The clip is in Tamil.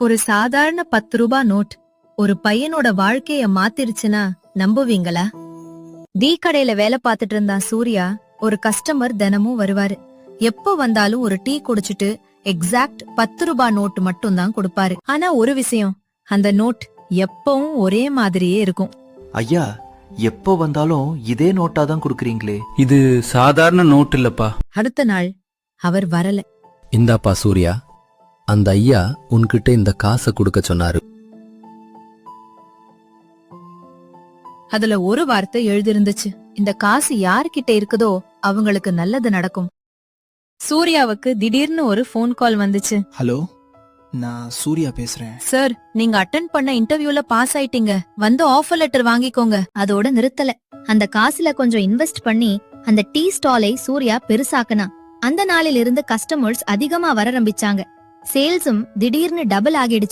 ஒரு சாதாரண 10 ரூபாய் நோட் ஒரு பையனோட வாழ்க்கைய மாத்திருச்சுன்னா நம்புவீங்களா? டீ கடையில வேலை பார்த்துட்டு இருந்தான் சூர்யா. ஒரு கஸ்டமர் தினமும் வருவாரு. எப்ப வந்தாலும் ஒரு டீ குடிச்சிட்டு எக்ஸாக்ட் 10 ரூபாய் நோட் மட்டும் தான் கொடுப்பாரு. ஆனா ஒரு விஷயம், அந்த நோட் எப்பவும் ஒரே மாதிரியே இருக்கும். ஐயா, எப்போ வந்தாலும் இதே நோட்டா தான் குடுக்கறீங்களே. இது சாதாரண நோட் இல்லப்பா. அடுத்த நாள் அவர் வரல. இந்தாப்பா சூர்யா, அந்த ஐயா உன்கிட்ட இந்த காசை கொடுக்க சொன்னாரு. அதுல ஒரு வார்த்தை எழுதிருந்துச்சு, இந்த காசு யார்கிட்ட இருக்குதோ அவங்களுக்கு நல்லது நடக்கும். சூர்யாவுக்கு திடீர்னு ஒரு போன் கால் வந்துச்சு. ஹலோ, நான் சூர்யா பேசுறேன். சார், நீங்க அட்டெண்ட் பண்ண இன்டர்வியூல பாஸ் ஆயிட்டீங்க. வந்து ஆஃபர் லெட்டர் வாங்கிக்கோங்க. அதோட நிறுத்தல. அந்த காசுல கொஞ்சம் இன்வெஸ்ட் பண்ணி அந்த டீ ஸ்டாலை சூர்யா பெருசாக்குனா. அந்த நாளில் இருந்து கஸ்டமர்ஸ் அதிகமா வர ஆரம்பிச்சாங்க. சேல்ஸும் திடீர்னு டபுள் ஆகிடுச்சு.